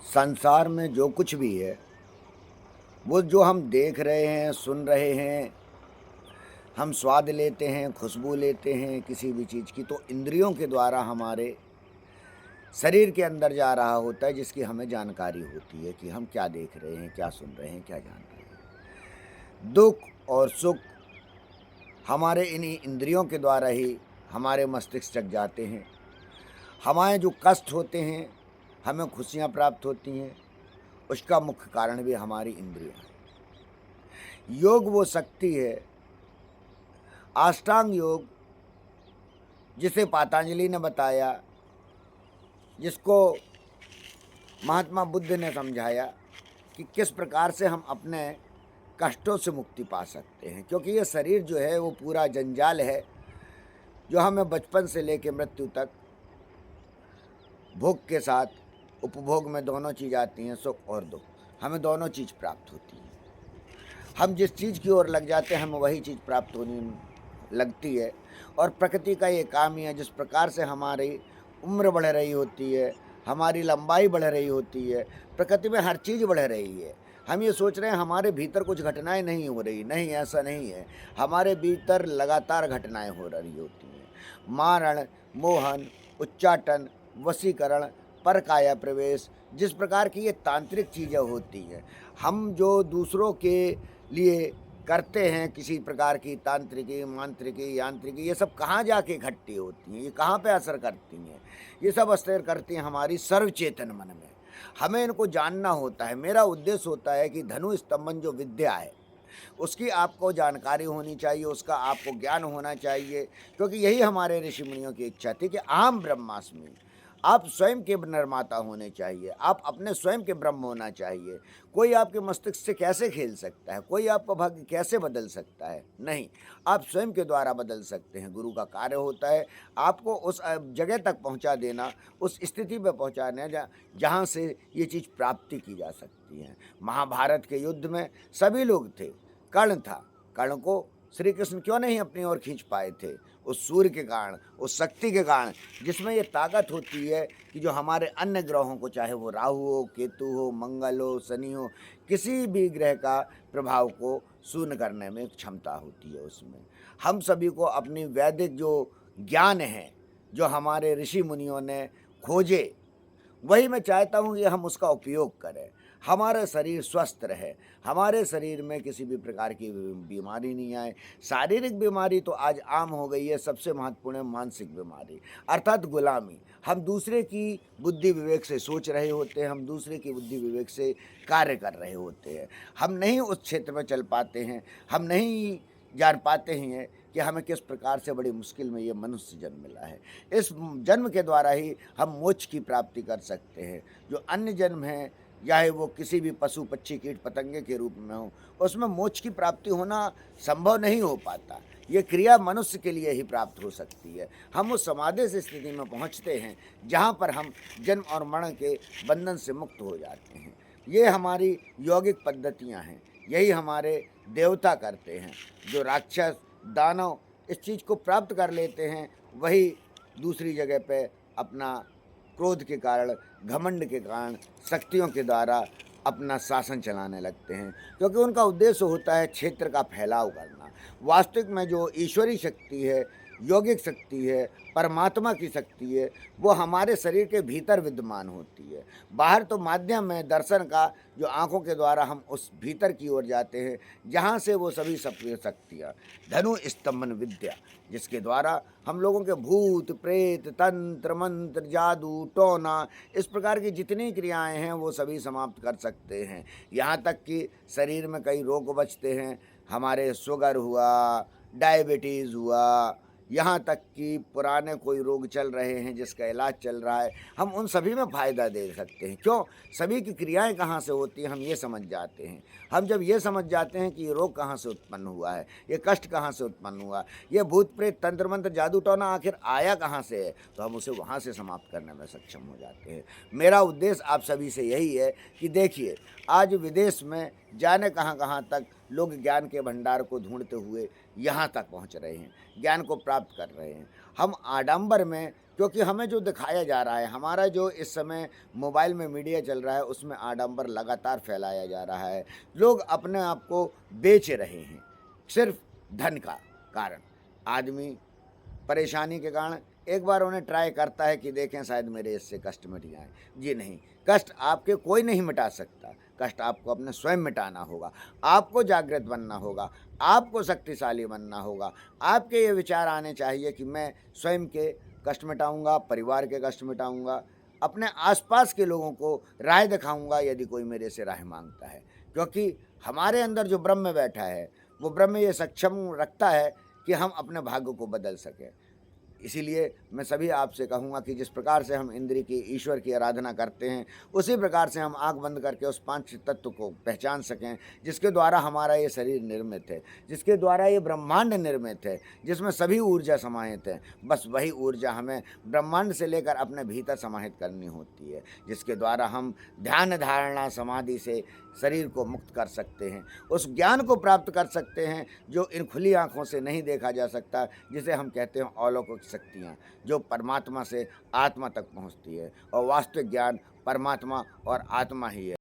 संसार में जो कुछ भी है, वो जो हम देख रहे हैं, सुन रहे हैं, हम स्वाद लेते हैं, खुशबू लेते हैं किसी भी चीज़ की, तो इंद्रियों के द्वारा हमारे शरीर के अंदर जा रहा होता है, जिसकी हमें जानकारी होती है कि हम क्या देख रहे हैं, क्या सुन रहे हैं, क्या जान रहे हैं। दुख और सुख हमारे इन्हीं इंद्रियों के द्वारा ही हमारे मस्तिष्क तक जाते हैं। हमारे जो कष्ट होते हैं, हमें खुशियाँ प्राप्त होती हैं, उसका मुख्य कारण भी हमारी इंद्रियाँ हैं। योग वो शक्ति है, अष्टांग योग, जिसे पतंजलि ने बताया, जिसको महात्मा बुद्ध ने समझाया कि किस प्रकार से हम अपने कष्टों से मुक्ति पा सकते हैं। क्योंकि ये शरीर जो है वो पूरा जंजाल है, जो हमें बचपन से लेकर मृत्यु तक भोग के साथ उपभोग में दोनों चीज़ आती हैं, सुख और दुख, हमें दोनों चीज़ प्राप्त होती हैं। हम जिस चीज़ की ओर लग जाते हैं, हमें वही चीज़ प्राप्त होने लगती है। और प्रकृति का ये काम ही है, जिस प्रकार से हमारी उम्र बढ़ रही होती है, हमारी लंबाई बढ़ रही होती है, प्रकृति में हर चीज़ बढ़ रही है। हम ये सोच रहे हैं हमारे भीतर कुछ घटनाएं नहीं हो रही, नहीं, ऐसा नहीं है। हमारे भीतर लगातार घटनाएं हो रही होती हैं। मारण, मोहन, उच्चाटन, वशीकरण, परकाया प्रवेश, जिस प्रकार की ये तांत्रिक चीज़ें होती हैं, हम जो दूसरों के लिए करते हैं किसी प्रकार की तांत्रिकी, मांत्रिकी, यांत्रिकी, ये सब कहाँ जाके इकट्ठी होती हैं, ये कहाँ पे असर करती हैं? ये सब असर करती हैं हमारी सर्वचेतन मन में। हमें इनको जानना होता है। मेरा उद्देश्य होता है कि धनु स्तंभन जो विद्या है, उसकी आपको जानकारी होनी चाहिए, उसका आपको ज्ञान होना चाहिए, क्योंकि यही हमारे ऋषि मुनियों की इच्छा थी कि अहम ब्रह्मास्मि, आप स्वयं के निर्माता होने चाहिए, आप अपने स्वयं के ब्रह्म होना चाहिए। कोई आपके मस्तिष्क से कैसे खेल सकता है, कोई आपका भाग्य कैसे बदल सकता है? नहीं, आप स्वयं के द्वारा बदल सकते हैं। गुरु का कार्य होता है आपको उस जगह तक पहुंचा देना, उस स्थिति पे पहुंचाना जहां से ये चीज़ प्राप्ति की जा सकती है। महाभारत के युद्ध में सभी लोग थे। कर्ण था, कर्ण को श्री कृष्ण क्यों नहीं अपनी ओर खींच पाए थे? उस सूर्य के कारण, उस शक्ति के कारण, जिसमें ये ताकत होती है कि जो हमारे अन्य ग्रहों को, चाहे वो राहु हो, केतु हो, मंगल हो, शनि हो, किसी भी ग्रह का प्रभाव को शून्य करने में क्षमता होती है उसमें। हम सभी को अपनी वैदिक जो ज्ञान है, जो हमारे ऋषि मुनियों ने खोजे, वही मैं चाहता हूँ कि हम उसका उपयोग करें, हमारा शरीर स्वस्थ रहे, हमारे शरीर में किसी भी प्रकार की बीमारी नहीं आए। शारीरिक बीमारी तो आज आम हो गई है, सबसे महत्वपूर्ण है मानसिक बीमारी, अर्थात गुलामी। हम दूसरे की बुद्धि विवेक से सोच रहे होते हैं, हम दूसरे की बुद्धि विवेक से कार्य कर रहे होते हैं। हम नहीं उस क्षेत्र में चल पाते हैं, हम नहीं जान पाते हैं कि हमें किस प्रकार से बड़ी मुश्किल में ये मनुष्य जन्म मिला है। इस जन्म के द्वारा ही हम मोक्ष की प्राप्ति कर सकते हैं। जो अन्य जन्म हैं, चाहे वो किसी भी पशु, पक्षी, कीट, पतंगे के रूप में हो, उसमें मोक्ष की प्राप्ति होना संभव नहीं हो पाता। ये क्रिया मनुष्य के लिए ही प्राप्त हो सकती है। हम उस समाधि से स्थिति में पहुँचते हैं जहाँ पर हम जन्म और मरण के बंधन से मुक्त हो जाते हैं। ये हमारी यौगिक पद्धतियाँ हैं, यही हमारे देवता करते हैं। जो राक्षस, दानव इस चीज़ को प्राप्त कर लेते हैं, वही दूसरी जगह पे अपना क्रोध के कारण, घमंड के कारण, शक्तियों के द्वारा अपना शासन चलाने लगते हैं, क्योंकि उनका उद्देश्य होता है क्षेत्र का फैलाव करना। वास्तविक में जो ईश्वरी शक्ति है, यौगिक शक्ति है, परमात्मा की शक्ति है, वो हमारे शरीर के भीतर विद्यमान होती है। बाहर तो माध्यम है दर्शन का, जो आँखों के द्वारा हम उस भीतर की ओर जाते हैं, जहाँ से वो सभी शक्तियाँ, धनु स्तंभन विद्या, जिसके द्वारा हम लोगों के भूत, प्रेत, तंत्र, मंत्र, जादू, टोना, इस प्रकार की जितनी क्रियाएं हैं वो सभी समाप्त कर सकते हैं। यहाँ तक कि शरीर में कई रोग बचते हैं, हमारे शुगर हुआ, डायबिटीज़ हुआ, यहाँ तक कि पुराने कोई रोग चल रहे हैं जिसका इलाज चल रहा है, हम उन सभी में फ़ायदा दे सकते हैं। क्यों? सभी की क्रियाएं कहाँ से होती हैं, हम ये समझ जाते हैं। हम जब ये समझ जाते हैं कि ये रोग कहाँ से उत्पन्न हुआ है, ये कष्ट कहाँ से उत्पन्न हुआ, ये भूत प्रेत, तंत्र मंत्र, जादू टोना आखिर आया कहाँ से है, तो हम उसे वहाँ से समाप्त करने में सक्षम हो जाते हैं। मेरा उद्देश्य आप सभी से यही है कि देखिए, आज विदेश में जाने कहाँ कहाँ तक लोग ज्ञान के भंडार को ढूंढते हुए यहाँ तक पहुँच रहे हैं, ज्ञान को प्राप्त कर रहे हैं। हम आडंबर में, क्योंकि हमें जो दिखाया जा रहा है, हमारा जो इस समय मोबाइल में मीडिया चल रहा है, उसमें आडंबर लगातार फैलाया जा रहा है। लोग अपने आप को बेच रहे हैं सिर्फ धन का कारण। आदमी परेशानी के कारण एक बार उन्हें ट्राई करता है कि देखें शायद मेरे इससे कष्ट मिट जाएं। जी नहीं, कष्ट आपके कोई नहीं मिटा सकता। कष्ट आपको अपने स्वयं मिटाना होगा। आपको जागृत बनना होगा, आपको शक्तिशाली बनना होगा। आपके ये विचार आने चाहिए कि मैं स्वयं के कष्ट मिटाऊंगा, परिवार के कष्ट मिटाऊंगा, अपने आसपास के लोगों को राह दिखाऊंगा यदि कोई मेरे से राह मांगता है। क्योंकि हमारे अंदर जो ब्रह्म बैठा है, वो ब्रह्म ये सक्षम रखता है कि हम अपने भाग्य को बदल सकें। इसीलिए मैं सभी आपसे कहूँगा कि जिस प्रकार से हम इंद्र की, ईश्वर की आराधना करते हैं, उसी प्रकार से हम आँख बंद करके उस पांच तत्व को पहचान सकें, जिसके द्वारा हमारा ये शरीर निर्मित है, जिसके द्वारा ये ब्रह्मांड निर्मित है, जिसमें सभी ऊर्जा समाहित है। बस वही ऊर्जा हमें ब्रह्मांड से लेकर अपने भीतर समाहित करनी होती है, जिसके द्वारा हम ध्यान, धारणा, समाधि से शरीर को मुक्त कर सकते हैं, उस ज्ञान को प्राप्त कर सकते हैं जो इन खुली आँखों से नहीं देखा जा सकता, जिसे हम कहते हैं अलौकिक शक्तियाँ, जो परमात्मा से आत्मा तक पहुँचती है। और वास्तविक ज्ञान परमात्मा और आत्मा ही है।